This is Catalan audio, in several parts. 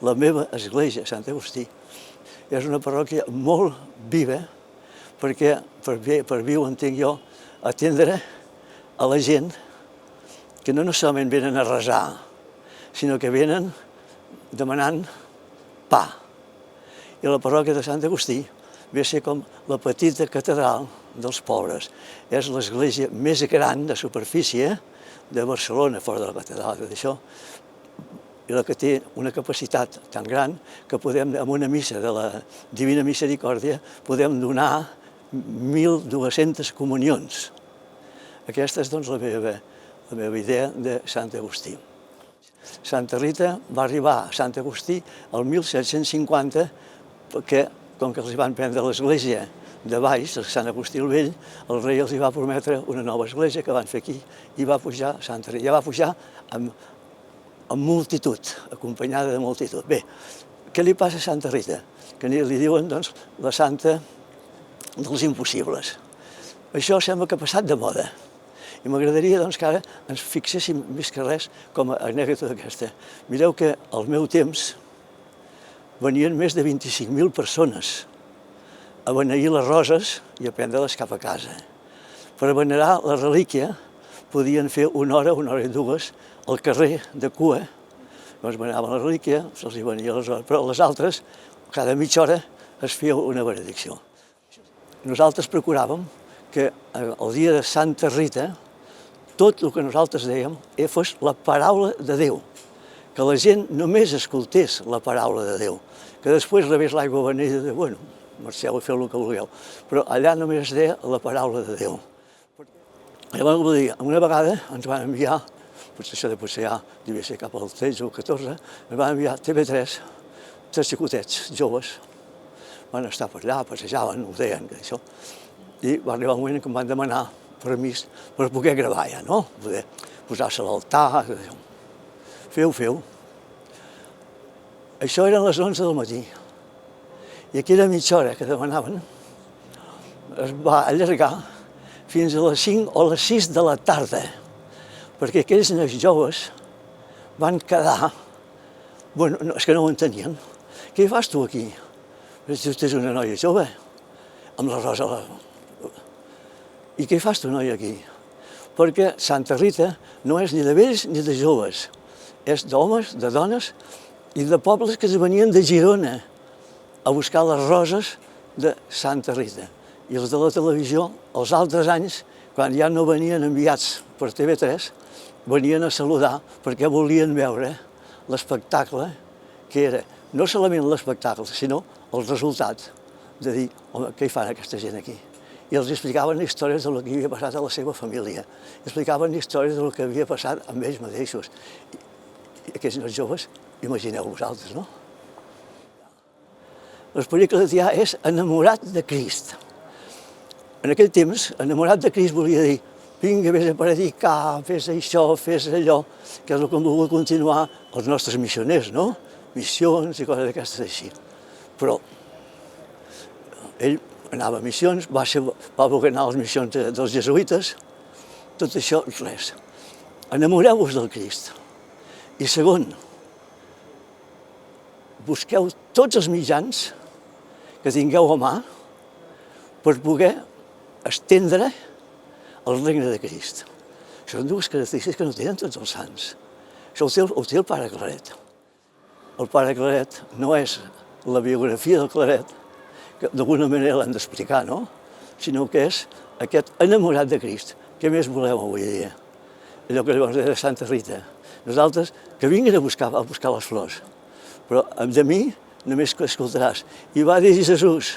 la meva església, Sant Agustí, és una parròquia molt viva perquè per viu entenc jo atendre a la gent que no solament venen a resar, sinó que venen demanant pa. I la parròquia de Sant Agustí ve a ser com la petita catedral dels pobres. És l'església més gran de superfície de Barcelona, fora de la catedral, d'això, i la que té una capacitat tan gran que podem, en una missa de la Divina Misericòrdia, podem donar 1.200 comunions. Aquesta és, doncs, la meva idea de Sant Agustí. Santa Rita va arribar a Sant Agustí el 1750 perquè, com que els van prendre l'església de Valls, Sant Agustí el Vell, el rei els va prometre una nova església que van fer aquí i va pujar Santa Rita. Ja va pujar amb multitud, acompanyada de multitud. Bé, què li passa a Santa Rita? Que li diuen, doncs, la santa dels impossibles. Això sembla que ha passat de moda. I m'agradaria, doncs, que ara ens fixéssim més que res com a anècdota d'aquesta. Mireu que al meu temps venien més de 25.000 persones a beneir les roses i a prendre-les cap a casa. Per venerar la relíquia podien fer una hora i dues al carrer de cua. Llavors veneraven la relíquia, se'ls hi venia les hores, però les altres, cada mitja hora, es feia una benedicció. Nosaltres procuràvem que el dia de Santa Rita tot el que nosaltres dèiem fos la paraula de Déu, que la gent només escoltés la paraula de Déu, que després rebés l'aigua beneïda de, bueno, marxeu i feu el que vulgueu, però allà només es deia la paraula de Déu. Llavors, una vegada ens van enviar, potser ja devia ser cap al 13 o 14, ens van enviar TV3, 3 xicotets joves, van estar per allà, passejaven, ho deien, això, i va arribar un moment que em van demanar permís per poder gravar ja, no? Poder posar-se a l'altar, feu. Això eren les 11 del matí. I aquella mitja hora que demanaven es va allargar fins a les 5 o les 6 de la tarda, perquè aquells nois joves van quedar, bueno, és que no ho entenien. Què fas tu aquí? Tu ets una noia jove, amb la rosa a la... I què fas tu, noia, aquí? Perquè Santa Rita no és ni de vells ni de joves, és d'homes, de dones i de pobles que es venien de Girona a buscar les roses de Santa Rita. I els de la televisió, els altres anys, quan ja no venien enviats per TV3, venien a saludar perquè volien veure l'espectacle que era no solament l'espectacle, sinó el resultat de dir, home, què hi fan aquesta gent aquí? I els explicaven històries del que havia passat a la seva família, explicaven històries del que havia passat amb ells mateixos. I aquests nois joves, imagineu vosaltres, no? L'esperit cristià és enamorat de Crist. En aquell temps, enamorat de Crist volia dir, vinga, vés a predicar, fes això, fes allò, que és el que han volgut continuar els nostres missioners, no? Missions i coses d'aquestes així. Però ell anava a missions, va voler anar a les missions dels jesuïtes, tot això, res. Enamoreu-vos del Crist. I segon, busqueu tots els mitjans que tingueu a mà per poder estendre el regne de Crist. Això són dues característiques que no tenen tots els sants. Això ho té el pare Claret. El pare Claret no és la biografia del Claret, que d'alguna manera l'han d'explicar, no? Sinó que és aquest enamorat de Crist. Què més voleu avui dia? Allò que llavors deia Santa Rita. Nosaltres, que vinguin a buscar les flors, però de mi només que escoltaràs. I va dir Jesús,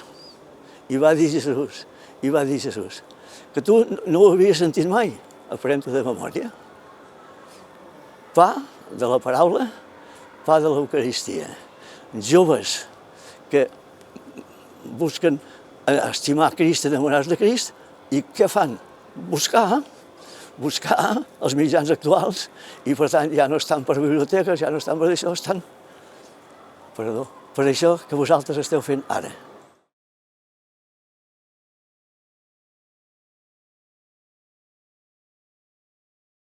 que tu no ho havies sentit mai, aprèn-ho de memòria. Pa de la paraula, pa de l'Eucaristia. Joves que busquen estimar Crist, enamorats de Crist, i què fan? Buscar els mitjans actuals, i per tant ja no estan per biblioteques, ja no estan per això, estan per això que vosaltres esteu fent ara.